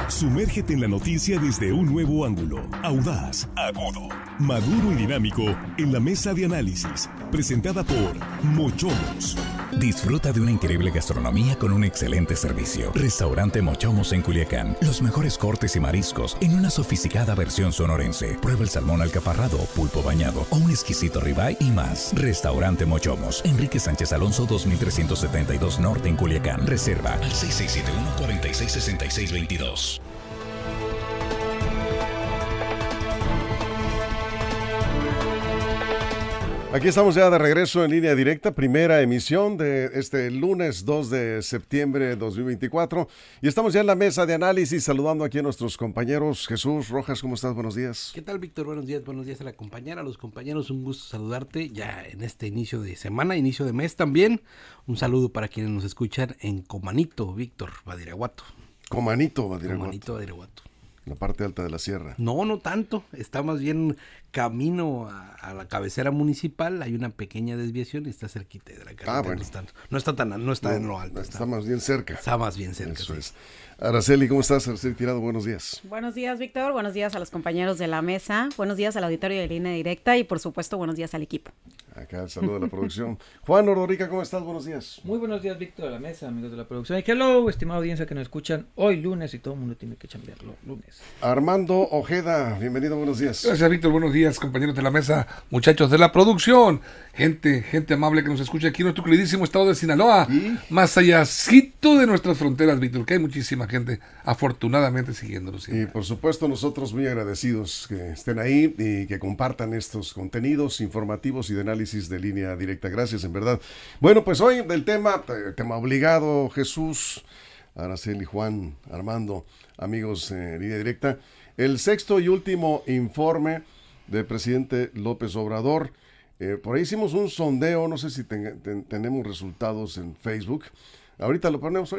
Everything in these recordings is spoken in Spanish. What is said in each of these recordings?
Sumérgete en la noticia desde un nuevo ángulo, audaz, agudo, maduro y dinámico en la mesa de análisis, presentada por Mochomos. Disfruta de una increíble gastronomía con un excelente servicio. Restaurante Mochomos en Culiacán. Los mejores cortes y mariscos en una sofisticada versión sonorense. Prueba el salmón alcaparrado, pulpo bañado o un exquisito ribeye y más. Restaurante Mochomos. Enrique Sánchez Alonso 2372 Norte en Culiacán. Reserva al 6671-466622. Aquí estamos ya de regreso en Línea Directa, primera emisión de este lunes 2 de septiembre de 2024. Y estamos ya en la mesa de análisis saludando aquí a nuestros compañeros. Jesús Rojas, ¿cómo estás? Buenos días. ¿Qué tal, Víctor? Buenos días a la compañera, a los compañeros. Un gusto saludarte ya en este inicio de semana, inicio de mes también. Un saludo para quienes nos escuchan en Comanito, Víctor, Badiraguato. Comanito, Badiraguato. La parte alta de la sierra. No tanto. Está más bien camino a la cabecera municipal. Hay una pequeña desviación y está cerquita de la carretera. Bueno. No está en lo alto. Está más bien cerca. Está más bien cerca. Eso sí. es. Araceli, ¿cómo estás? Araceli Tirado, buenos días. Buenos días, Víctor. Buenos días a los compañeros de la mesa. Buenos días al auditorio de Línea Directa y, por supuesto, buenos días al equipo. Acá el saludo de la producción. Juan Ordorica, ¿cómo estás? Buenos días. Muy buenos días, Víctor, a la mesa, amigos de la producción. Y hello, estimada audiencia que nos escuchan hoy lunes y todo el mundo tiene que chambearlo lunes. Armando Ojeda, bienvenido, buenos días. Gracias, Víctor, buenos días, compañeros de la mesa, muchachos de la producción, gente amable que nos escucha aquí en nuestro queridísimo estado de Sinaloa, ¿Y? más allácito de nuestras fronteras, Víctor, que hay muchísima gente afortunadamente siguiéndonos siempre. Y por supuesto nosotros muy agradecidos que estén ahí y que compartan estos contenidos informativos y de análisis de Línea Directa. Gracias, en verdad. Bueno, pues hoy del tema obligado, Jesús, Araceli, Juan, Armando, amigos en Línea Directa, el sexto y último informe del presidente López Obrador. Por ahí hicimos un sondeo, no sé si tenemos resultados en Facebook. Ahorita lo ponemos.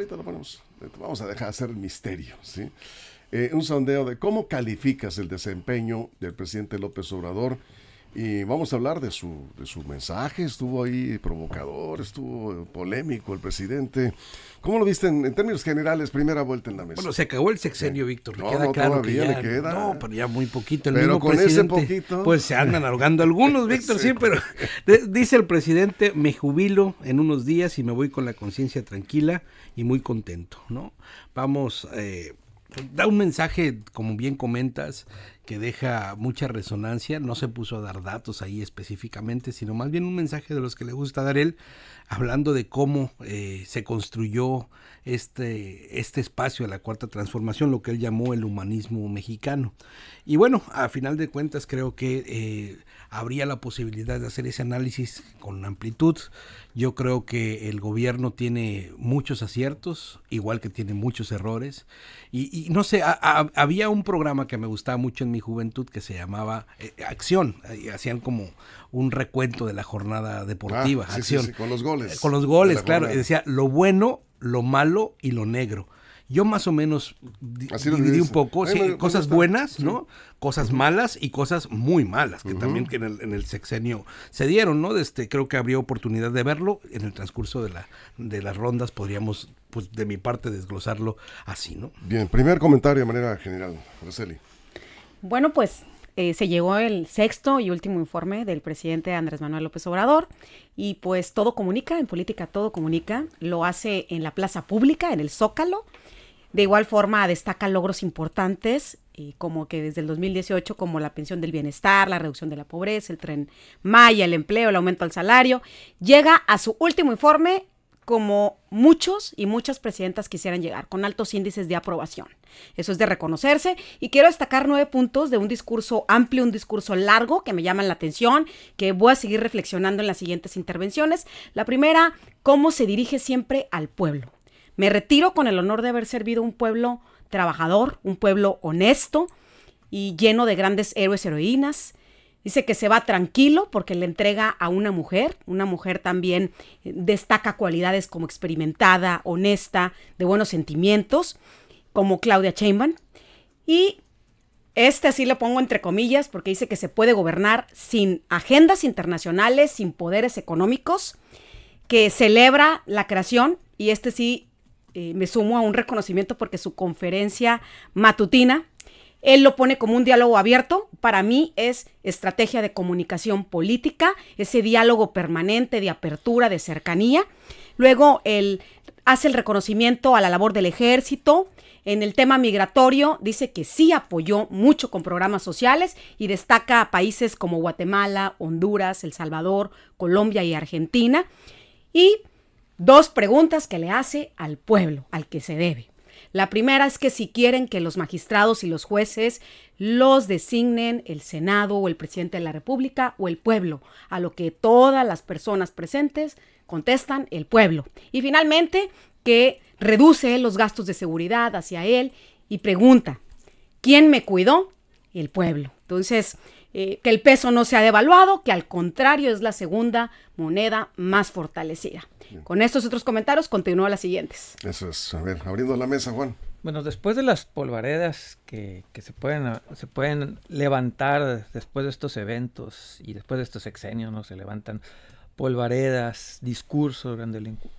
Vamos a dejar hacer el misterio, ¿sí? Un sondeo de cómo calificas el desempeño del presidente López Obrador. Y vamos a hablar de su mensaje. Estuvo ahí provocador, estuvo polémico el presidente. ¿Cómo lo viste en términos generales? Primera vuelta en la mesa. Bueno, se acabó el sexenio, Víctor. No, queda claro que ya, le queda. No, pero ya muy poquito. Pero mismo con presidente, ese poquito. pues se andan ahogando algunos, Víctor, sí, pero dice el presidente, me jubilo en unos días y me voy con la conciencia tranquila y muy contento, ¿no? Vamos, da un mensaje, como bien comentas, que deja mucha resonancia. No se puso a dar datos ahí específicamente, sino más bien un mensaje de los que le gusta dar él, hablando de cómo se construyó este espacio de la Cuarta Transformación, lo que él llamó el humanismo mexicano. Y bueno, a final de cuentas creo que habría la posibilidad de hacer ese análisis con amplitud. Yo creo que el gobierno tiene muchos aciertos, igual que tiene muchos errores. Y no sé, había un programa que me gustaba mucho en mi juventud que se llamaba Acción. Hacían como un recuento de la jornada deportiva. Sí, Acción. sí, con los goles. Con los goles, claro. Jornada. Decía lo bueno, lo malo y lo negro. Yo más o menos dividí un poco, sí, cosas buenas, sí, ¿no? Cosas malas y cosas muy malas, que también que en el sexenio se dieron, ¿no? Creo que habría oportunidad de verlo en el transcurso de las rondas, podríamos, pues de mi parte, desglosarlo así, ¿no? Bien, primer comentario de manera general, Araceli. Bueno, pues se llegó el sexto y último informe del presidente Andrés Manuel López Obrador y pues todo comunica, en política todo comunica, lo hace en la plaza pública, en el Zócalo. De igual forma destaca logros importantes, como que desde el 2018, como la pensión del bienestar, la reducción de la pobreza, el Tren Maya, el empleo, el aumento al salario. Llega a su último informe como muchos y muchas presidentas quisieran llegar, con altos índices de aprobación. Eso es de reconocerse, y quiero destacar 9 puntos de un discurso amplio, un discurso largo que me llaman la atención, que voy a seguir reflexionando en las siguientes intervenciones. La primera, cómo se dirige siempre al pueblo. Me retiro con el honor de haber servido a un pueblo trabajador, un pueblo honesto y lleno de grandes héroes y heroínas. Dice que se va tranquilo porque le entrega a una mujer también destaca cualidades como experimentada, honesta, de buenos sentimientos, como Claudia Sheinbaum. Y así lo pongo entre comillas porque dice que se puede gobernar sin agendas internacionales, sin poderes económicos, que celebra la creación, y sí me sumo a un reconocimiento porque su conferencia matutina, él lo pone como un diálogo abierto. Para mí es estrategia de comunicación política, ese diálogo permanente de apertura, de cercanía. Luego él hace el reconocimiento a la labor del ejército. En el tema migratorio dice que sí apoyó mucho con programas sociales y destaca a países como Guatemala, Honduras, El Salvador, Colombia y Argentina. Y 2 preguntas que le hace al pueblo, al que se debe. La primera es que si quieren que los magistrados y los jueces los designen el Senado o el presidente de la República o el pueblo, a lo que todas las personas presentes contestan el pueblo. Y finalmente que reduce los gastos de seguridad hacia él y pregunta, ¿quién me cuidó? El pueblo. Entonces, que el peso no se ha devaluado, que al contrario es la segunda moneda más fortalecida. Con estos otros comentarios continúo las siguientes. Eso es. A ver, abriendo la mesa, Juan. Bueno, después de las polvaredas que se pueden levantar después de estos eventos y después de estos sexenios, ¿no? Se levantan polvaredas, discursos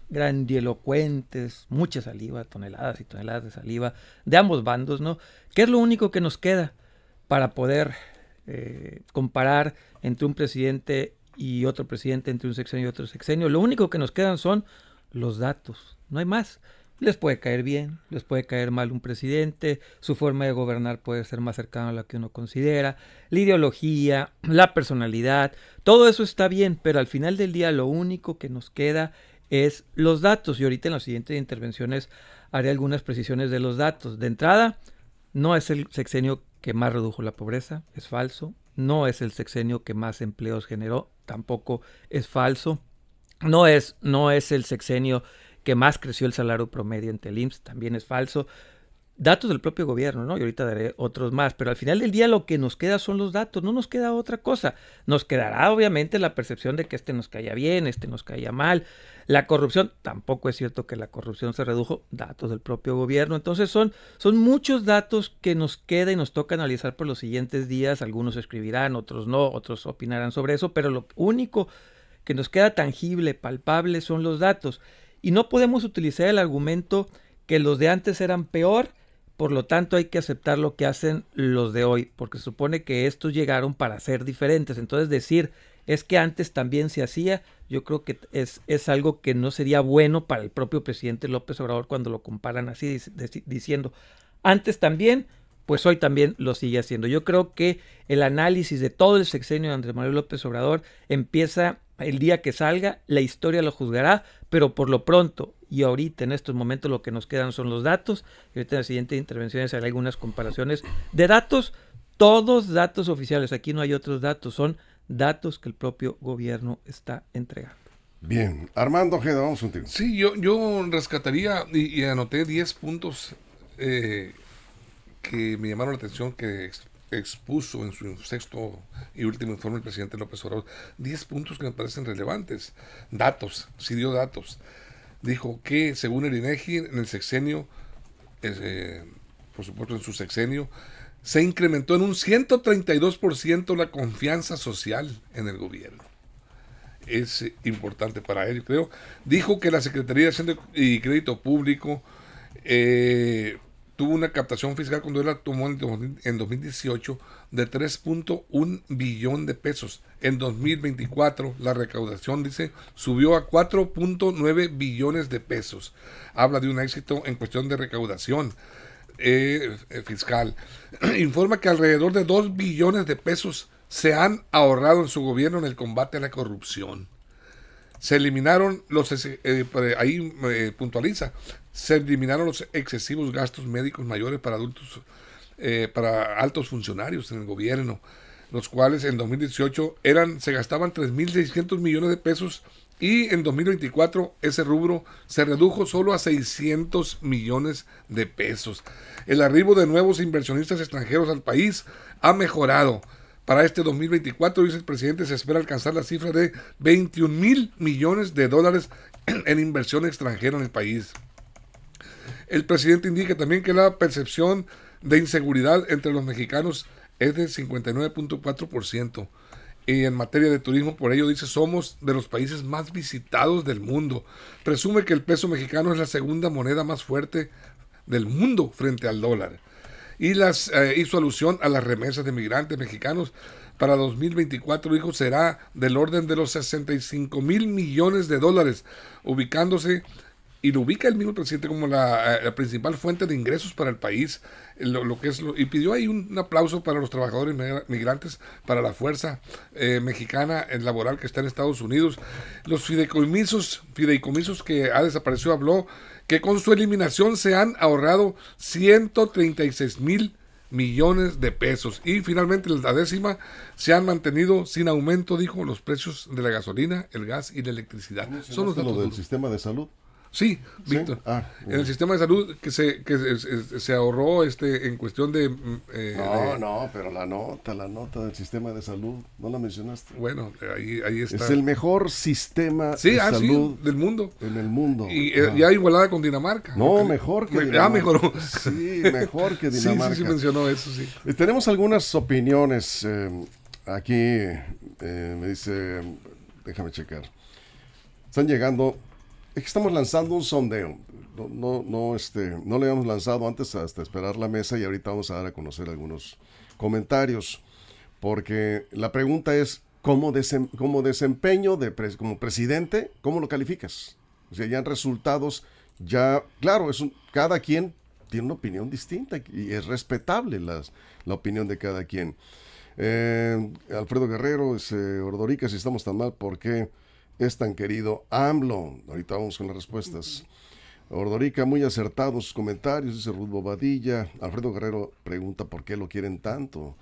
grandilocuentes, mucha saliva, toneladas y toneladas de saliva de ambos bandos, ¿no? ¿Qué es lo único que nos queda para poder comparar entre un presidente y otro presidente, entre un sexenio y otro sexenio? Lo único que nos quedan son los datos, no hay más. Les puede caer bien, les puede caer mal un presidente, su forma de gobernar puede ser más cercana a la que uno considera, la ideología, la personalidad, todo eso está bien, pero al final del día lo único que nos queda es los datos. Y ahorita en las siguientes intervenciones haré algunas precisiones de los datos. De entrada, no es el sexenio que más redujo la pobreza, es falso. No es el sexenio que más empleos generó, tampoco es falso. No es el sexenio que más creció el salario promedio ante el IMSS, también es falso. Datos del propio gobierno, ¿no? Y ahorita daré otros más, pero al final del día lo que nos queda son los datos, no nos queda otra cosa. Nos quedará obviamente la percepción de que este nos caía bien, este nos caía mal. La corrupción, tampoco es cierto que la corrupción se redujo, datos del propio gobierno. Entonces son muchos datos que nos queda y nos toca analizar por los siguientes días. Algunos escribirán, otros no, otros opinarán sobre eso, pero lo único que nos queda tangible, palpable, son los datos. Y no podemos utilizar el argumento que los de antes eran peor, por lo tanto hay que aceptar lo que hacen los de hoy, porque se supone que estos llegaron para ser diferentes. Entonces decir es que antes también se hacía, yo creo que es algo que no sería bueno para el propio presidente López Obrador cuando lo comparan así, diciendo antes también, pues hoy también lo sigue haciendo. Yo creo que el análisis de todo el sexenio de Andrés Manuel López Obrador empieza el día que salga, la historia lo juzgará, pero por lo pronto y ahorita en estos momentos lo que nos quedan son los datos. Y ahorita en las siguientes intervenciones haré algunas comparaciones de datos, todos datos oficiales, aquí no hay otros datos, son datos que el propio gobierno está entregando. Bien, Armando Ojeda, vamos contigo. Sí, yo rescataría y anoté 10 puntos que me llamaron la atención que expuso en su sexto y último informe el presidente López Obrador. 10 puntos que me parecen relevantes. Datos, sí dio datos. Dijo que según el INEGI en el sexenio, por supuesto en su sexenio, se incrementó en un 132% la confianza social en el gobierno. Es importante para él, creo. Dijo que la Secretaría de Hacienda y Crédito Público tuvo una captación fiscal cuando él la tomó en 2018 de 3.1 billón de pesos. En 2024 la recaudación, dice, subió a 4.9 billones de pesos. Habla de un éxito en cuestión de recaudación fiscal. Informa que alrededor de 2 billones de pesos se han ahorrado en su gobierno en el combate a la corrupción. Se eliminaron puntualiza, se eliminaron los excesivos gastos médicos mayores para adultos, para altos funcionarios en el gobierno, los cuales en 2018 se gastaban 3.600 millones de pesos y en 2024 ese rubro se redujo solo a 600 millones de pesos. El arribo de nuevos inversionistas extranjeros al país ha mejorado. Para este 2024, dice el presidente, se espera alcanzar la cifra de 21.000 millones de dólares en inversión extranjera en el país. El presidente indica también que la percepción de inseguridad entre los mexicanos es de 59.4% Y en materia de turismo, por ello dice, somos de los países más visitados del mundo. Presume que el peso mexicano es la segunda moneda más fuerte del mundo frente al dólar. Y hizo alusión a las remesas de migrantes mexicanos. Para 2024, dijo, será del orden de los 65 mil millones de dólares, ubicándose, y lo ubica el mismo presidente como la principal fuente de ingresos para el país, y pidió ahí un aplauso para los trabajadores migrantes, para la fuerza mexicana laboral que está en Estados Unidos. Los fideicomisos que ha desaparecido, habló que con su eliminación se han ahorrado 136 mil millones de pesos. Y finalmente la décima, se han mantenido sin aumento, dijo, los precios de la gasolina, el gas y la electricidad. Son los datos del sistema de salud. Sí, Víctor. En el sistema de salud que se ahorró en cuestión de... pero la nota del sistema de salud, no la mencionaste. Bueno, ahí está. Es el mejor sistema de salud del mundo. En el mundo. Y ya igualada con Dinamarca. No, mejor que Dinamarca. Mejoró. Sí, mejor que Dinamarca. Sí mencionó eso, sí. Tenemos algunas opiniones. Aquí me dice, déjame checar. Están llegando... Es que estamos lanzando un sondeo. No lo habíamos lanzado antes hasta esperar la mesa y ahorita vamos a dar a conocer algunos comentarios. Porque la pregunta es, como desempeño como presidente, ¿cómo lo calificas? O sea, ya en resultados, claro, cada quien tiene una opinión distinta y es respetable la opinión de cada quien. Alfredo Guerrero dice, Ordorica, si estamos tan mal, ¿por qué es tan querido AMLO? Ahorita vamos con las respuestas. Ordorica, muy acertados sus comentarios, dice Ruth Bobadilla. Alfredo Guerrero pregunta por qué lo quieren tanto.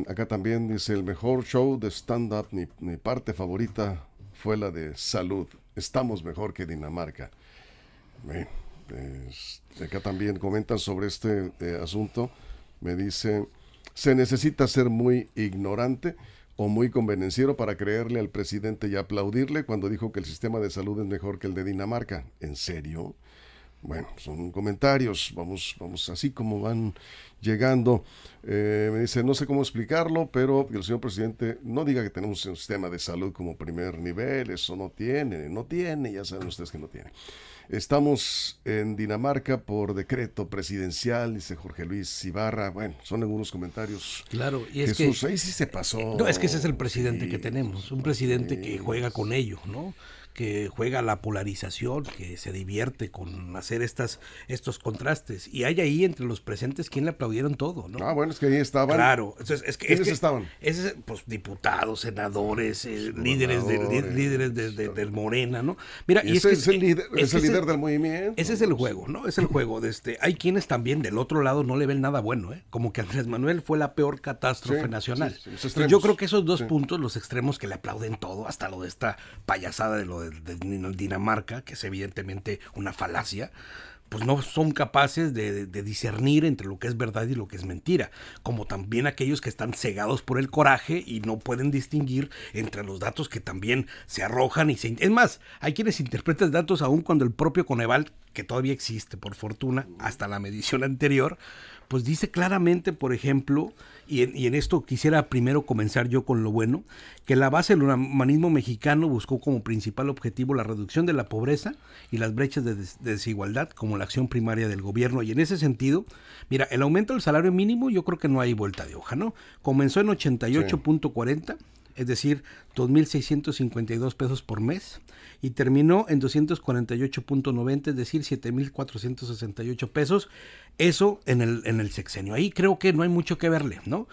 Acá también dice, el mejor show de stand-up, mi parte favorita fue la de salud. Estamos mejor que Dinamarca. Acá también comentan sobre este asunto. Me dice, se necesita ser muy ignorante o muy convenenciero para creerle al presidente y aplaudirle cuando dijo que el sistema de salud es mejor que el de Dinamarca. ¿En serio? Bueno, son comentarios, vamos así como van llegando. Me dice, no sé cómo explicarlo, pero el señor presidente no diga que tenemos un sistema de salud como primer nivel, eso no tiene, ya saben ustedes que no tiene. Estamos en Dinamarca por decreto presidencial, dice Jorge Luis Ibarra. Bueno, son algunos comentarios. Claro, y es Jesús, que... ahí sí se pasó. No, es que ese es el presidente que tenemos, un presidente que juega con ello, ¿no? Que juega la polarización, que se divierte con hacer estos contrastes. Y hay ahí entre los presentes quien le aplaudieron todo, ¿no? Bueno, es que ahí estaban. Claro. ¿Quiénes estaban? Pues diputados, senadores, líderes del Morena, ¿no? Mira, y ese es el líder del movimiento. Ese es el juego, ¿no? Es el juego hay quienes también del otro lado no le ven nada bueno, ¿eh? Como que Andrés Manuel fue la peor catástrofe nacional. Sí, yo creo que esos dos puntos, los extremos que le aplauden todo, hasta lo de esta payasada de lo de Dinamarca, que es evidentemente una falacia, pues no son capaces de discernir entre lo que es verdad y lo que es mentira, como también aquellos que están cegados por el coraje y no pueden distinguir entre los datos que también se arrojan es más, hay quienes interpretan datos aún cuando el propio Coneval, que todavía existe por fortuna, hasta la medición anterior, pues dice claramente, por ejemplo, y en esto quisiera primero comenzar yo con lo bueno, que la base del humanismo mexicano buscó como principal objetivo la reducción de la pobreza y las brechas de desigualdad como la acción primaria del gobierno. Y en ese sentido, mira, el aumento del salario mínimo yo creo que no hay vuelta de hoja, ¿no? Comenzó en 88.40, es decir, 2.652 pesos por mes, y terminó en 248.90, es decir, 7.468 pesos, eso en el sexenio. Ahí creo que no hay mucho que verle, ¿no?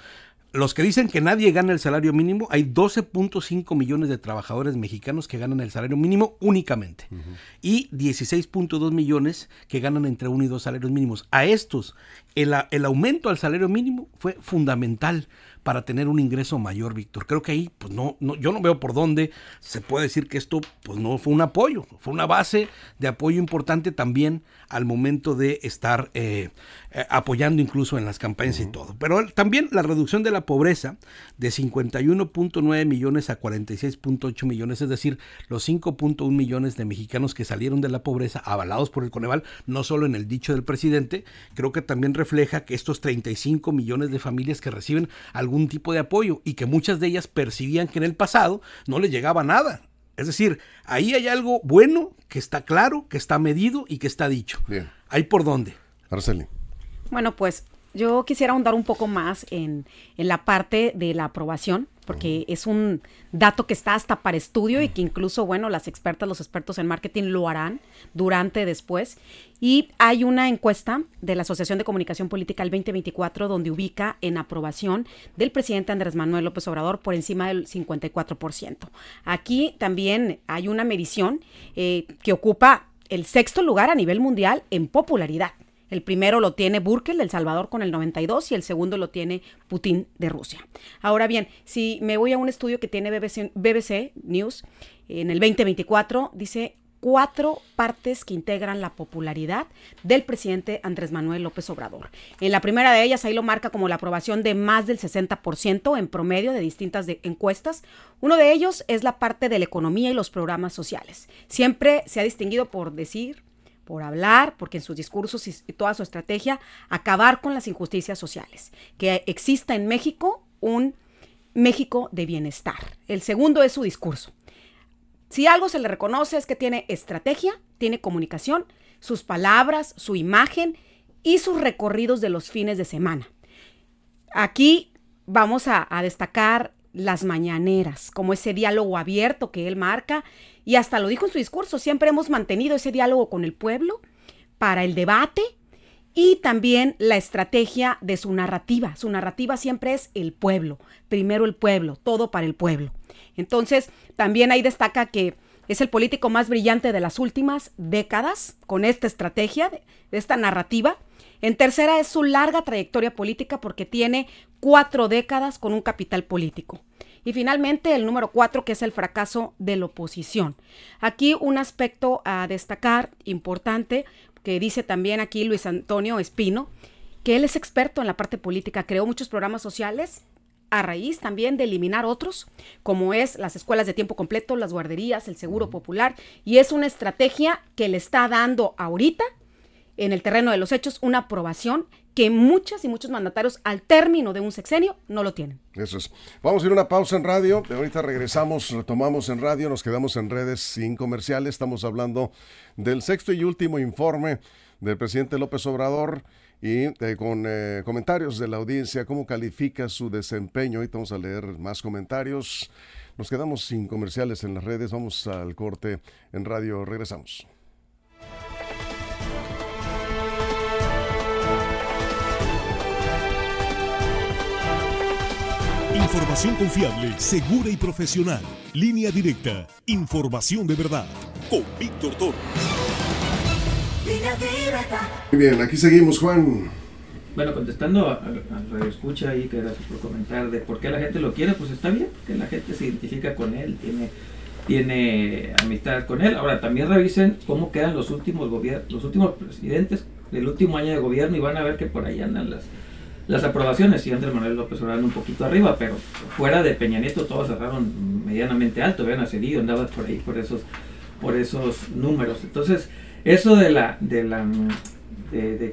Los que dicen que nadie gana el salario mínimo, hay 12.5 millones de trabajadores mexicanos que ganan el salario mínimo únicamente, y 16.2 millones que ganan entre 1 y 2 salarios mínimos. A estos, el aumento al salario mínimo fue fundamental para tener un ingreso mayor, Víctor. Creo que ahí, pues yo no veo por dónde se puede decir que esto, pues no fue un apoyo, fue una base de apoyo importante también al momento de estar apoyando incluso en las campañas y todo. Pero también la reducción de la pobreza de 51.9 millones a 46.8 millones, es decir, los 5.1 millones de mexicanos que salieron de la pobreza, avalados por el Coneval, no solo en el dicho del presidente, creo que también refleja que estos 35 millones de familias que reciben algún algún tipo de apoyo y que muchas de ellas percibían que en el pasado no les llegaba nada. Es decir, ahí hay algo bueno, que está claro, que está medido y que está dicho. Bien. ¿Ahí por dónde? Araceli. Bueno, pues yo quisiera ahondar un poco más en la parte de la aprobación, porque es un dato que está hasta para estudio y que incluso, bueno, las expertas, los expertos en marketing lo harán durante, después. Y hay una encuesta de la Asociación de Comunicación Política el 2024 donde ubica en aprobación del presidente Andrés Manuel López Obrador por encima del 54%. Aquí también hay una medición que ocupa el 6º lugar a nivel mundial en popularidad. El primero lo tiene Burkel de El Salvador con el 92 y el segundo lo tiene Putin de Rusia. Ahora bien, si me voy a un estudio que tiene BBC News en el 2024, dice 4 partes que integran la popularidad del presidente Andrés Manuel López Obrador. En la primera de ellas, ahí lo marca como la aprobación de más del 60% en promedio de distintas encuestas. Uno de ellos es la parte de la economía y los programas sociales. Siempre se ha distinguido por decir, por hablar, porque en sus discursos y toda su estrategia, acabar con las injusticias sociales, que exista en México un México de bienestar. El segundo es su discurso. Si algo se le reconoce es que tiene estrategia, tiene comunicación, sus palabras, su imagen y sus recorridos de los fines de semana. Aquí vamos a destacar las mañaneras, como ese diálogo abierto que él marca, y hasta lo dijo en su discurso, siempre hemos mantenido ese diálogo con el pueblo para el debate y también la estrategia de su narrativa. Su narrativa siempre es el pueblo, primero el pueblo, todo para el pueblo. Entonces, también ahí destaca que es el político más brillante de las últimas décadas con esta estrategia, de esta narrativa. En tercera es su larga trayectoria política porque tiene 4 décadas con un capital político. Y finalmente el número 4, que es el fracaso de la oposición. Aquí un aspecto a destacar importante que dice también aquí Luis Antonio Espino, que él es experto en la parte política, creó muchos programas sociales a raíz también de eliminar otros, como es las escuelas de tiempo completo, las guarderías, el seguro popular, y es una estrategia que le está dando ahorita en el terreno de los hechos una aprobación que muchas y muchos mandatarios al término de un sexenio no lo tienen. Eso es. Vamos a ir a una pausa en radio, ahorita regresamos, retomamos en radio, nos quedamos en redes sin comerciales, estamos hablando del 6º y último informe del presidente López Obrador y con comentarios de la audiencia, cómo califica su desempeño. Ahorita vamos a leer más comentarios, nos quedamos sin comerciales en las redes, vamos al corte en radio, regresamos. Información confiable, segura y profesional. Línea directa. Información de verdad. Con Víctor Toro. Muy bien, aquí seguimos, Juan. Bueno, contestando al radioescucha ahí, que gracias por comentar de por qué la gente lo quiere, pues está bien, porque la gente se identifica con él, tiene amistad con él. Ahora, también revisen cómo quedan los últimos presidentes del último año de gobierno y van a ver que por ahí andan las aprobaciones. Sí, Andrés Manuel López Obrador un poquito arriba, pero fuera de Peña Nieto todos cerraron medianamente alto. Vean a Cedillo, andaba por ahí por esos números. Entonces, eso de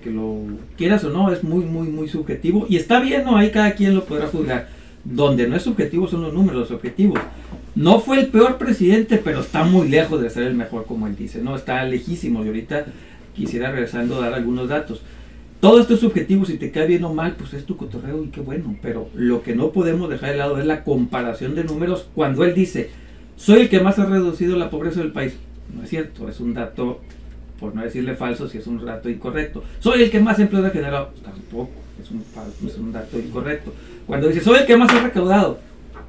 que lo quieras o no es muy subjetivo y está bien, ¿no? Ahí cada quien lo podrá juzgar. Donde no es subjetivo son los números, los objetivos. No fue el peor presidente, pero está muy lejos de ser el mejor, como él dice, ¿no? Está lejísimo. Y ahorita quisiera, regresando, dar algunos datos. Todo esto es subjetivo, si te cae bien o mal, pues es tu cotorreo y qué bueno. Pero lo que no podemos dejar de lado es la comparación de números cuando él dice, soy el que más ha reducido la pobreza del país. No es cierto, es un dato, por no decirle falso, si es un dato incorrecto. Soy el que más empleo ha generado, tampoco, es un dato incorrecto. Cuando dice, soy el que más ha recaudado,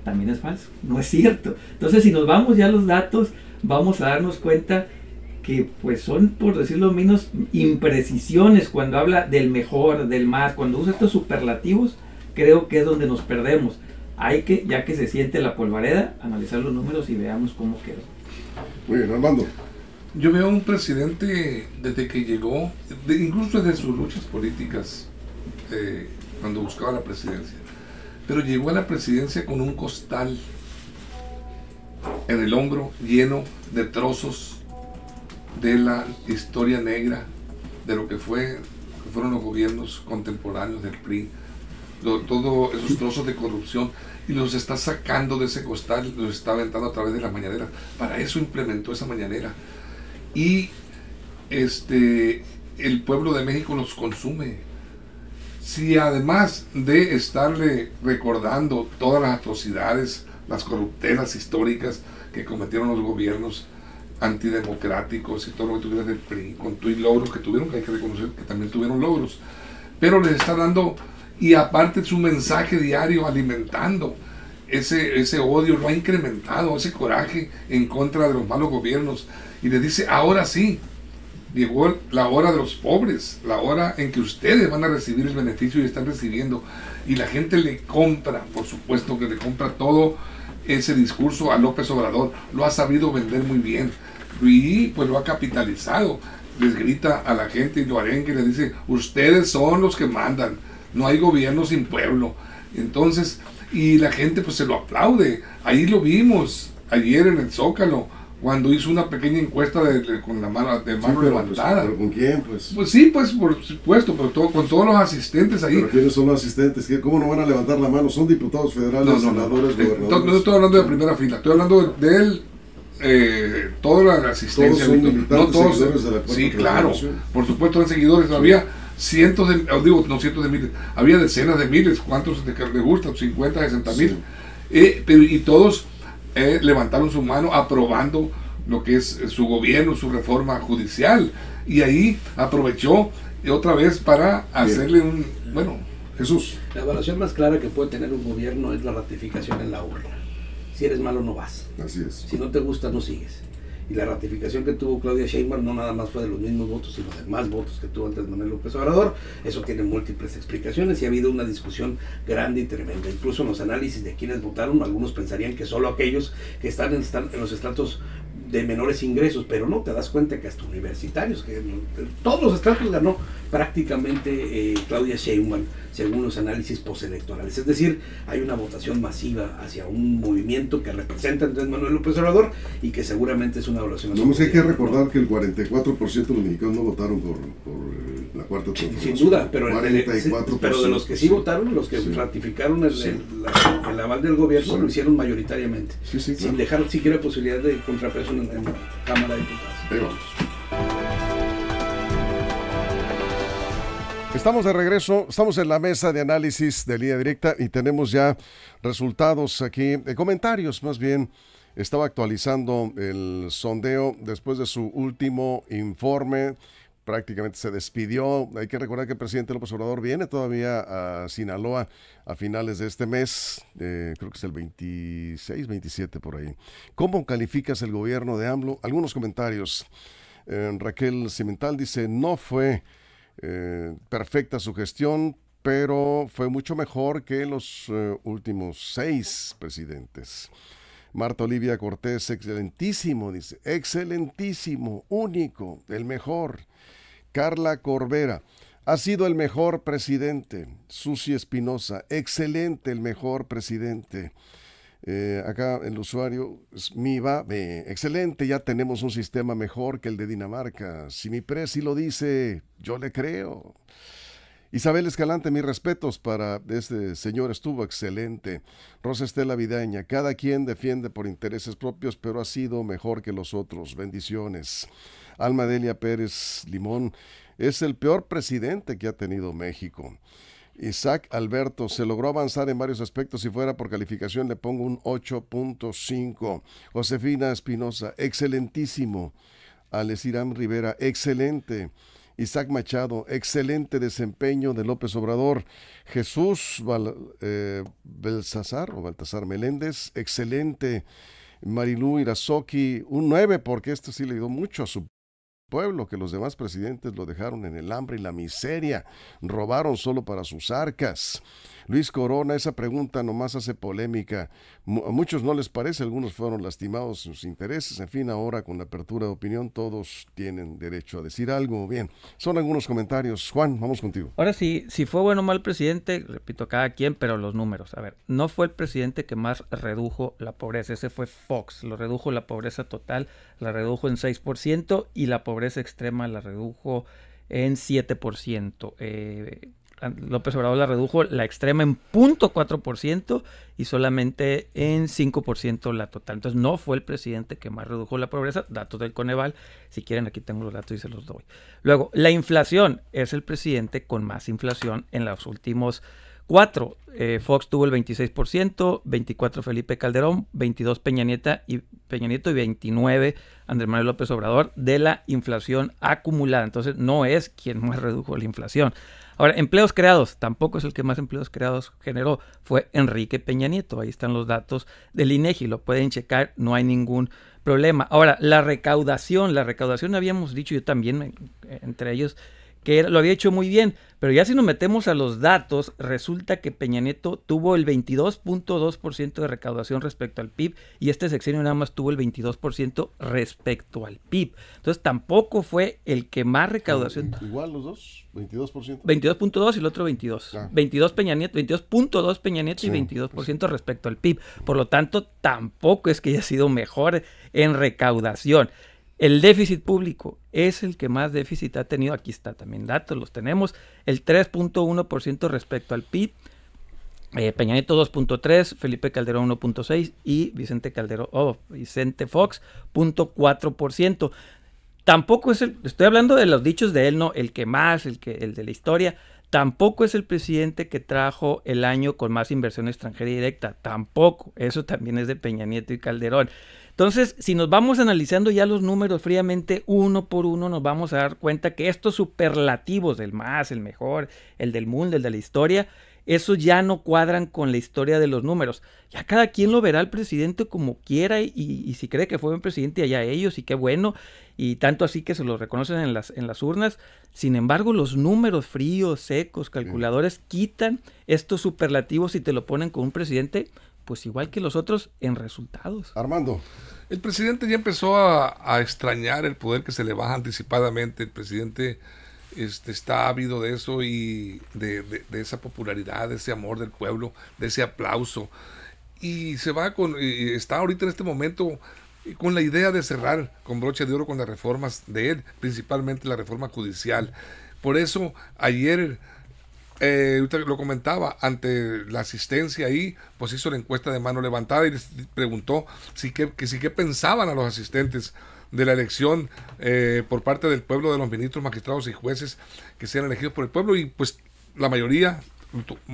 también es falso, no es cierto. Entonces, si nos vamos ya a los datos, vamos a darnos cuenta que pues son, por decirlo menos, imprecisiones cuando habla del mejor, del más. Cuando usa estos superlativos, creo que es donde nos perdemos. Hay que, ya que se siente la polvareda, analizar los números y veamos cómo quedó. Muy bien, Armando. Yo veo a un presidente desde que llegó, incluso desde sus luchas políticas, cuando buscaba la presidencia, pero llegó a la presidencia con un costal en el hombro lleno de trozos de la historia negra de lo que fueron los gobiernos contemporáneos del PRI, todos esos trozos de corrupción y los está sacando de ese costal, los está aventando a través de la mañanera. Para eso implementó esa mañanera. Y el pueblo de México los consume. Si además de estarle recordando todas las atrocidades, las corruptelas históricas que cometieron los gobiernos antidemocráticos y todo lo que tuvieron del PRI, con todo y logros que tuvieron, que hay que reconocer que también tuvieron logros, pero les está dando, y aparte su mensaje diario alimentando ese odio, lo ha incrementado, ese coraje en contra de los malos gobiernos, y les dice, ahora sí, llegó la hora de los pobres, la hora en que ustedes van a recibir el beneficio y están recibiendo, y la gente le compra, por supuesto que le compra todo ese discurso a López Obrador, lo ha sabido vender muy bien, y pues lo ha capitalizado, les grita a la gente y lo arenga y les dice, ustedes son los que mandan, no hay gobierno sin pueblo. Entonces, y la gente pues se lo aplaude. Ahí lo vimos ayer en el Zócalo, cuando hizo una pequeña encuesta con la mano levantada. ¿Pero con quién? Pues sí, pues por supuesto, pero con todos los asistentes ahí. ¿Pero quiénes son los asistentes? ¿Cómo no van a levantar la mano? ¿Son diputados federales, senadores, gobernadores? No estoy hablando de primera fila, estoy hablando de él. Toda la asistencia. Todos son militantes, seguidores de la cuarta sí, claro, transformación. por supuesto eran seguidores, había cientos de, digo, no cientos de miles, había decenas de miles, ¿cuántos les gustan? 50, 60 mil. Pero y todos levantaron su mano aprobando lo que es su gobierno, su reforma judicial, y ahí aprovechó otra vez para hacerle un, bueno, Jesús. La evaluación más clara que puede tener un gobierno es la ratificación en la urna. Si eres malo no vas. Así es. Si no te gusta no sigues. Y la ratificación que tuvo Claudia Sheinbaum no nada más fue de los mismos votos, sino de más votos que tuvo Andrés Manuel López Obrador. Eso tiene múltiples explicaciones y ha habido una discusión grande y tremenda. Incluso en los análisis de quienes votaron, algunos pensarían que solo aquellos que están en los estratos de menores ingresos, pero no, te das cuenta que hasta universitarios, que todos los estratos ganó prácticamente Claudia Sheinbaum, según los análisis postelectorales. Es decir, hay una votación masiva hacia un movimiento que representa a Andrés Manuel López Obrador y que seguramente es una evaluación. No, hay que recordar que el 44% de los mexicanos no votaron por la cuarta transformación. Sin duda, pero, 44%, pero de los que sí votaron, los que ratificaron el aval del gobierno, lo hicieron mayoritariamente, sin dejar siquiera posibilidad de contrapeso en la Cámara de Diputados. Ahí vamos. Estamos de regreso, estamos en la mesa de análisis de Línea Directa y tenemos ya resultados aquí, comentarios más bien. Estaba actualizando el sondeo después de su último informe, prácticamente se despidió. Hay que recordar que el presidente López Obrador viene todavía a Sinaloa a finales de este mes, creo que es el 26, 27 por ahí. ¿Cómo calificas el gobierno de AMLO? Algunos comentarios. Raquel Cimental dice, no fue perfecta su gestión, pero fue mucho mejor que los últimos 6 presidentes. Marta Olivia Cortés, excelentísimo, dice, excelentísimo, único, el mejor. Carla Corbera, ha sido el mejor presidente. Susi Espinosa, excelente, el mejor presidente. Acá el usuario Miva, excelente, ya tenemos un sistema mejor que el de Dinamarca. Si mi presi lo dice, yo le creo. Isabel Escalante, mis respetos para este señor, estuvo excelente. Rosa Estela Videña, cada quien defiende por intereses propios, pero ha sido mejor que los otros. Bendiciones. Alma Delia Pérez Limón, es el peor presidente que ha tenido México. Isaac Alberto, se logró avanzar en varios aspectos. Si fuera por calificación le pongo un 8.5. Josefina Espinosa, excelentísimo. Alesiram Rivera, excelente. Isaac Machado, excelente desempeño de López Obrador. Jesús Baltasar Meléndez, excelente. Marilú Irazoki, un 9, porque esto sí le dio mucho a su pueblo, que los demás presidentes lo dejaron en el hambre y la miseria, robaron solo para sus arcas. Luis Corona, esa pregunta nomás hace polémica, a muchos no les parece, algunos fueron lastimados sus intereses, en fin, ahora con la apertura de opinión todos tienen derecho a decir algo. Bien, son algunos comentarios. Juan, vamos contigo. Ahora sí, si fue bueno o mal presidente, repito, cada quien, pero los números, a ver, no fue el presidente que más redujo la pobreza, ese fue Fox, lo redujo la pobreza total, la redujo en 6% y la pobreza extrema la redujo en 7%. López Obrador la redujo la extrema en 0.4% y solamente en 5% la total. Entonces no fue el presidente que más redujo la pobreza, datos del Coneval, si quieren aquí tengo los datos y se los doy. Luego, la inflación, es el presidente con más inflación en los últimos 4. Fox tuvo el 26%, 24 Felipe Calderón, 22 Peña Nieto y 29 Andrés Manuel López Obrador de la inflación acumulada. Entonces no es quien más redujo la inflación. Ahora, empleos creados, tampoco es el que más empleos creados generó, fue Enrique Peña Nieto. Ahí están los datos del INEGI, lo pueden checar, no hay ningún problema. Ahora, la recaudación habíamos dicho yo también, entre ellos, que lo había hecho muy bien, pero ya si nos metemos a los datos, resulta que Peña Nieto tuvo el 22.2% de recaudación respecto al PIB y este sexenio nada más tuvo el 22% respecto al PIB. Entonces tampoco fue el que más recaudación. Igual los dos, 22%. 22.2 y el otro 22. 22 Peña Nieto, 22.2 Peña Nieto y 22% respecto al PIB. Por lo tanto, tampoco es que haya sido mejor en recaudación. El déficit público es el que más déficit ha tenido. Aquí está también datos, los tenemos. El 3.1% respecto al PIB. Peña Nieto 2.3, Felipe Calderón 1.6 y Vicente Fox 0.4%. Tampoco es estoy hablando de los dichos de él, no el que más, el de la historia. Tampoco es el presidente que trajo el año con más inversión extranjera directa. Tampoco. Eso también es de Peña Nieto y Calderón. Entonces, si nos vamos analizando ya los números fríamente uno por uno, nos vamos a dar cuenta que estos superlativos del más, el mejor, el del mundo, el de la historia, esos ya no cuadran con la historia de los números. Ya cada quien lo verá al presidente como quiera y si cree que fue buen presidente, allá ellos y qué bueno, y tanto así que se lo reconocen en las urnas. Sin embargo, los números fríos, secos, calculadores, quitan estos superlativos y te lo ponen con un presidente pues igual que los otros en resultados. Armando. El presidente ya empezó a extrañar el poder que se le baja anticipadamente. El presidente está ávido de eso y de esa popularidad, de ese amor del pueblo, de ese aplauso. Y está ahorita en este momento con la idea de cerrar con broche de oro con las reformas de él, principalmente la reforma judicial. Por eso ayer usted lo comentaba, ante la asistencia ahí, pues hizo la encuesta de mano levantada y les preguntó qué pensaban a los asistentes de la elección por parte del pueblo, de los ministros, magistrados y jueces que sean elegidos por el pueblo, y pues la mayoría,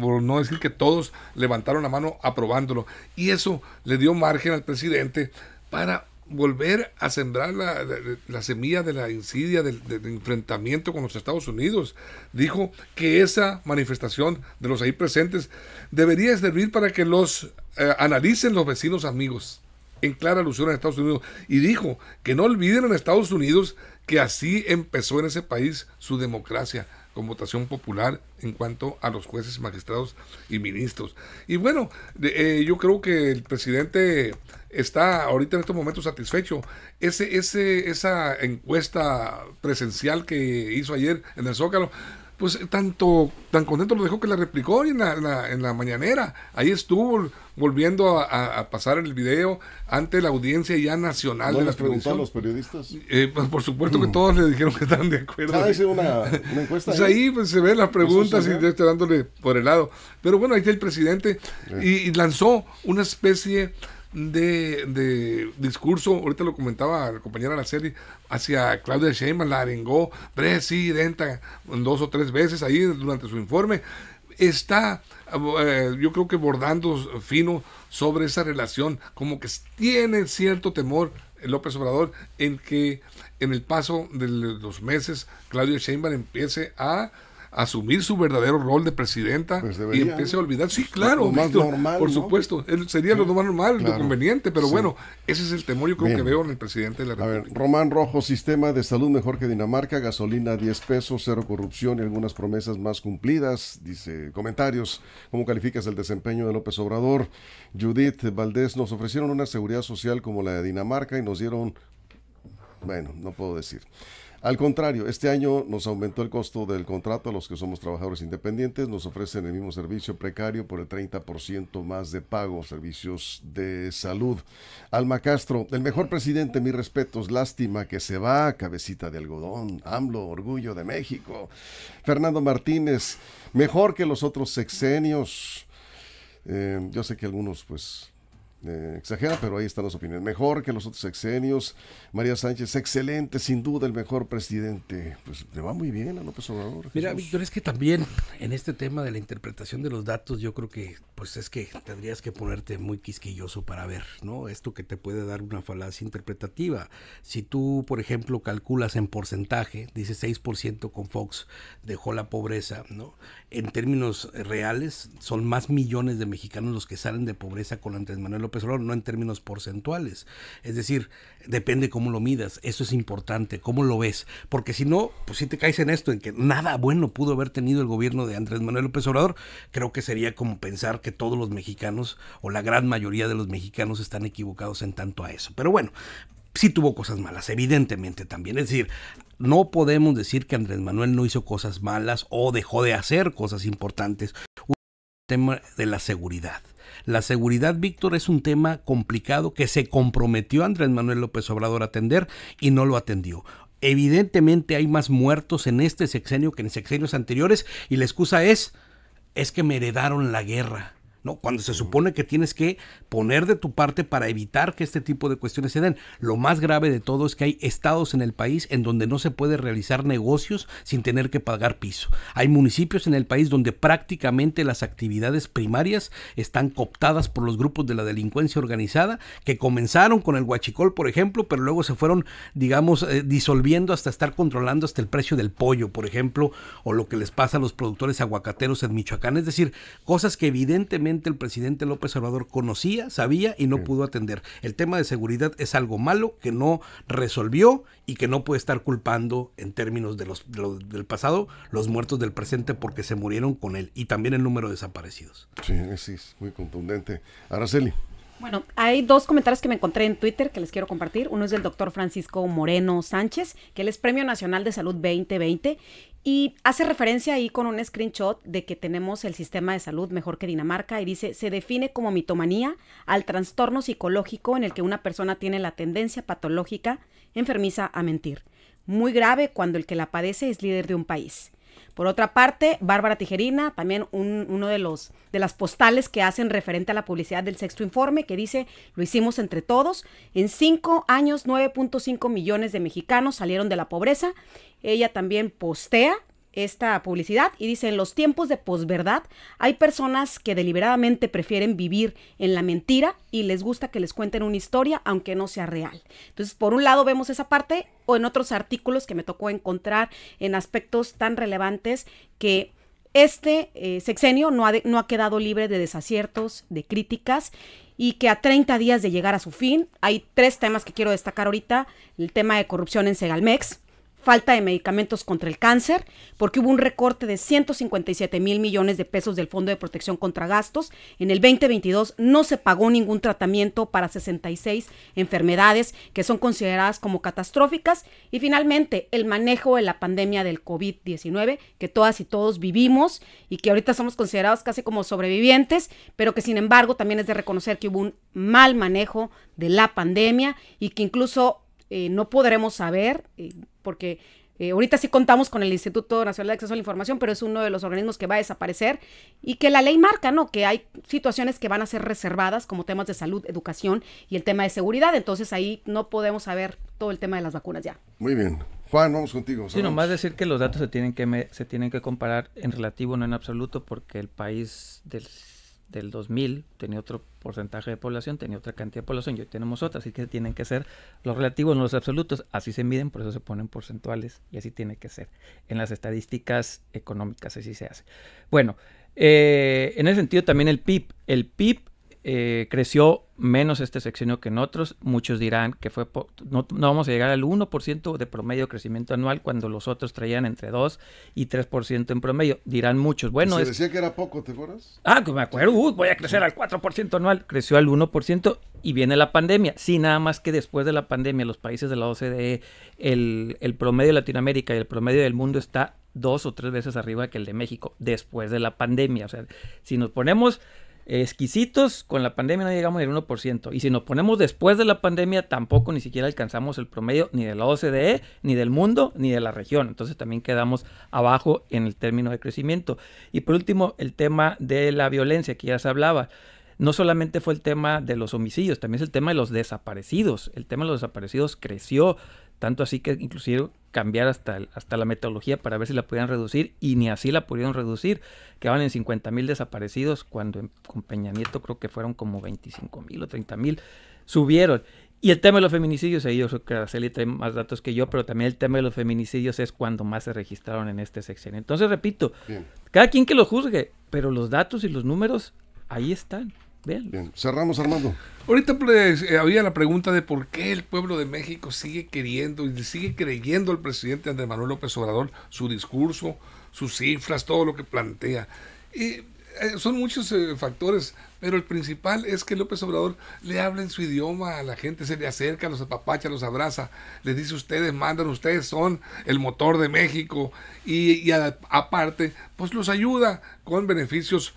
por no decir que todos, levantaron la mano aprobándolo, y eso le dio margen al presidente para volver a sembrar la semilla de la insidia, del enfrentamiento con los Estados Unidos. Dijo que esa manifestación de los ahí presentes debería servir para que los analicen los vecinos amigos, en clara alusión a Estados Unidos, y dijo que no olviden en Estados Unidos que así empezó en ese país su democracia, con votación popular en cuanto a los jueces, magistrados y ministros. Y bueno, yo creo que el presidente está ahorita en estos momentos satisfecho. Esa encuesta presencial que hizo ayer en el Zócalo, pues tan contento lo dejó que la replicó en la mañanera. Ahí estuvo volviendo a pasar el video ante la audiencia ya nacional. ¿No de la les preguntó a televisión. los periodistas? Pues por supuesto que todos le dijeron que estaban de acuerdo. ¿Hice una encuesta? Pues ahí pues, se ven las preguntas y yo estoy dándole por el lado. Pero bueno, ahí está el presidente y lanzó una especie de discurso, ahorita lo comentaba la compañera Araceli, hacia Claudia Sheinbaum, la arengó, presidenta, 2 o 3 veces ahí durante su informe. Está, yo creo que bordando fino sobre esa relación, como que tiene cierto temor López Obrador en que en el paso de los meses Claudia Sheinbaum empiece a asumir su verdadero rol de presidenta, pues y empiece a olvidar. Sí, claro, lo más Víctor, normal, por ¿no? supuesto, sería lo más normal, claro, lo conveniente, pero sí. Bueno, ese es el temor yo creo que veo en el presidente de la República. A ver, Román Rojo, sistema de salud mejor que Dinamarca, gasolina 10 pesos, cero corrupción y algunas promesas más cumplidas. Dice, comentarios, ¿cómo calificas el desempeño de López Obrador? Judith Valdés, nos ofrecieron una seguridad social como la de Dinamarca y nos dieron, bueno, no puedo decir. Al contrario, este año nos aumentó el costo del contrato a los que somos trabajadores independientes, nos ofrecen el mismo servicio precario por el 30% más de pago, servicios de salud. Alma Castro, el mejor presidente, mis respetos, lástima que se va, cabecita de algodón, AMLO, orgullo de México. Fernando Martínez, mejor que los otros sexenios. Yo sé que algunos pues exagera, pero ahí están las opiniones. Mejor que los otros sexenios. María Sánchez, excelente, sin duda el mejor presidente. Pues le va muy bien a López Obrador. Mira, Víctor, es que también en este tema de la interpretación de los datos, yo creo que pues es que tendrías que ponerte muy quisquilloso para ver, ¿no? Esto que te puede dar una falacia interpretativa. Si tú, por ejemplo, calculas en porcentaje, dice 6% con Fox dejó la pobreza, ¿no? En términos reales, son más millones de mexicanos los que salen de pobreza con Andrés Manuel López Obrador, no en términos porcentuales. Es decir, depende cómo lo midas, eso es importante, cómo lo ves, porque si no, pues si te caes en esto, en que nada bueno pudo haber tenido el gobierno de Andrés Manuel López Obrador, creo que sería como pensar que todos los mexicanos, o la gran mayoría de los mexicanos, están equivocados en tanto a eso. Pero bueno, sí tuvo cosas malas, evidentemente también. Es decir, no podemos decir que Andrés Manuel no hizo cosas malas o dejó de hacer cosas importantes. Un tema de la seguridad. La seguridad, Víctor, es un tema complicado que se comprometió Andrés Manuel López Obrador a atender y no lo atendió. Evidentemente hay más muertos en este sexenio que en sexenios anteriores y la excusa es que me heredaron la guerra. ¿No? Cuando se supone que tienes que poner de tu parte para evitar que este tipo de cuestiones se den. Lo más grave de todo es que hay estados en el país en donde no se puede realizar negocios sin tener que pagar piso. Hay municipios en el país donde prácticamente las actividades primarias están cooptadas por los grupos de la delincuencia organizada, que comenzaron con el huachicol, por ejemplo, pero luego se fueron, digamos, disolviendo hasta estar controlando hasta el precio del pollo, por ejemplo, o lo que les pasa a los productores aguacateros en Michoacán. Es decir, cosas que evidentemente el presidente López Obrador conocía, sabía y no pudo atender. El tema de seguridad es algo malo que no resolvió y que no puede estar culpando en términos del pasado los muertos del presente porque se murieron con él, y también el número de desaparecidos. Sí, es muy contundente. Araceli. Bueno, hay dos comentarios que me encontré en Twitter que les quiero compartir. Uno es del doctor Francisco Moreno Sánchez, que él es Premio Nacional de Salud 2020 y hace referencia ahí con un screenshot de que tenemos el sistema de salud mejor que Dinamarca y dice, se define como mitomanía al trastorno psicológico en el que una persona tiene la tendencia patológica enfermiza a mentir. Muy grave cuando el que la padece es líder de un país. Por otra parte, Bárbara Tijerina, también uno de las postales que hacen referente a la publicidad del sexto informe, que dice, lo hicimos entre todos. En 5 años, 9.5 millones de mexicanos salieron de la pobreza. Ella también postea esta publicidad y dice, en los tiempos de posverdad hay personas que deliberadamente prefieren vivir en la mentira y les gusta que les cuenten una historia aunque no sea real. Entonces, por un lado vemos esa parte, o en otros artículos que me tocó encontrar en aspectos tan relevantes que este sexenio no ha quedado libre de desaciertos, de críticas, y que a 30 días de llegar a su fin, hay 3 temas que quiero destacar ahorita: el tema de corrupción en Segalmex, falta de medicamentos contra el cáncer, porque hubo un recorte de 157 mil millones de pesos del Fondo de Protección contra Gastos. En el 2022 no se pagó ningún tratamiento para 66 enfermedades que son consideradas como catastróficas. Y finalmente, el manejo de la pandemia del COVID-19, que todas y todos vivimos y que ahorita somos considerados casi como sobrevivientes, pero que sin embargo también es de reconocer que hubo un mal manejo de la pandemia y que incluso no podremos saber, porque ahorita sí contamos con el Instituto Nacional de Acceso a la Información, pero es uno de los organismos que va a desaparecer y que la ley marca, ¿no? Que hay situaciones que van a ser reservadas como temas de salud, educación y el tema de seguridad. Entonces ahí no podemos saber todo el tema de las vacunas ya. Muy bien. Juan, vamos contigo. Sí, nomás decir que los datos se tienen que comparar en relativo, no en absoluto, porque el país del 2000 tenía otro porcentaje de población, tenía otra cantidad de población y hoy tenemos otra, así que tienen que ser los relativos, no los absolutos, así se miden, por eso se ponen porcentuales y así tiene que ser. En las estadísticas económicas así se hace. Bueno, en ese sentido también el PIB creció menos este sexenio que en otros. Muchos dirán que no vamos a llegar al 1% de promedio de crecimiento anual cuando los otros traían entre 2 y 3% en promedio. Dirán muchos, bueno... Se decía que era poco, ¿te acuerdas? Que me acuerdo, voy a crecer al 4% anual. Creció al 1% y viene la pandemia. Sí, nada más que después de la pandemia, los países de la OCDE, el promedio de Latinoamérica y el promedio del mundo está 2 o 3 veces arriba que el de México, después de la pandemia. O sea, si nos ponemos exquisitos, con la pandemia no llegamos al 1%. Y si nos ponemos después de la pandemia, tampoco ni siquiera alcanzamos el promedio ni de la OCDE, ni del mundo, ni de la región. Entonces también quedamos abajo en el término de crecimiento. Y por último, el tema de la violencia, que ya se hablaba. No solamente fue el tema de los homicidios, también es el tema de los desaparecidos. El tema de los desaparecidos creció, tanto así que inclusive cambiar hasta la metodología para ver si la podían reducir, y ni así la pudieron reducir. Quedaban en 50,000 desaparecidos, cuando con Peña Nieto creo que fueron como 25,000 o 30,000. Subieron. Y el tema de los feminicidios, ahí yo creo que Araceli trae más datos que yo, pero también el tema de los feminicidios es cuando más se registraron en este sexenio. Entonces, repito, cada quien que lo juzgue, pero los datos y los números ahí están. Bien, cerramos, Armando. Ahorita pues, había la pregunta de por qué el pueblo de México sigue queriendo y sigue creyendo al presidente Andrés Manuel López Obrador, su discurso, sus cifras, todo lo que plantea. Son muchos factores, pero el principal es que López Obrador le habla en su idioma a la gente, se le acerca, los apapacha, los abraza, les dice: ustedes mandan, ustedes son el motor de México, y aparte, pues los ayuda con beneficios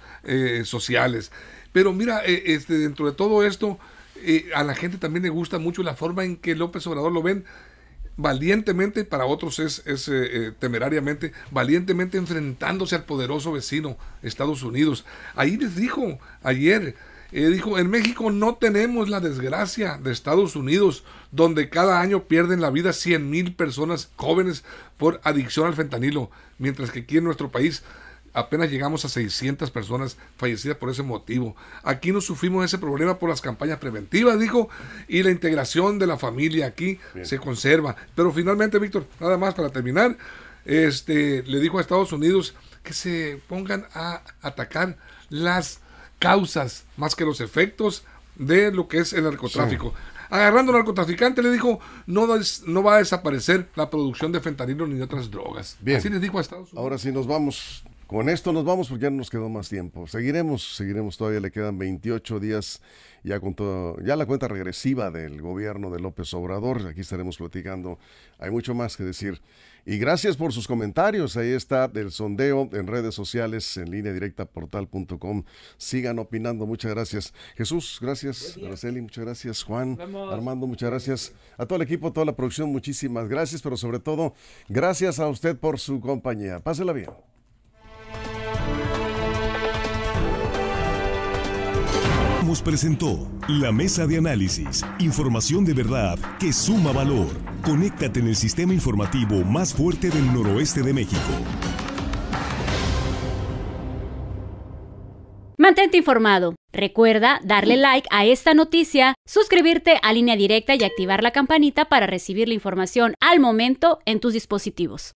sociales. Pero mira, dentro de todo esto, a la gente también le gusta mucho la forma en que López Obrador lo ven valientemente, para otros es temerariamente, valientemente enfrentándose al poderoso vecino, Estados Unidos. Ahí les dijo ayer, dijo: en México no tenemos la desgracia de Estados Unidos, donde cada año pierden la vida 100,000 personas jóvenes por adicción al fentanilo, mientras que aquí en nuestro país apenas llegamos a 600 personas fallecidas por ese motivo. Aquí no sufrimos ese problema por las campañas preventivas, dijo, y la integración de la familia aquí se conserva. Pero finalmente, Víctor, nada más para terminar, le dijo a Estados Unidos que se pongan a atacar las causas más que los efectos de lo que es el narcotráfico. Sí. Agarrando al narcotraficante, le dijo: no va a desaparecer la producción de fentanilo ni de otras drogas. Bien. Así les dijo a Estados Unidos. Ahora sí nos vamos. Con esto nos vamos porque ya no nos quedó más tiempo. Seguiremos, todavía le quedan 28 días ya con todo, ya la cuenta regresiva del gobierno de López Obrador. Aquí estaremos platicando. Hay mucho más que decir. Y gracias por sus comentarios. Ahí está el sondeo en redes sociales, en línea directa portal.com. Sigan opinando. Muchas gracias. Jesús, gracias. Araceli, muchas gracias. Juan, Armando, muchas gracias. A todo el equipo, toda la producción, muchísimas gracias. Pero sobre todo, gracias a usted por su compañía. Pásela bien. Presentó la mesa de análisis, información de verdad que suma valor. Conéctate en el sistema informativo más fuerte del noroeste de México. Mantente informado. Recuerda darle like a esta noticia, suscribirte a Línea Directa y activar la campanita para recibir la información al momento en tus dispositivos.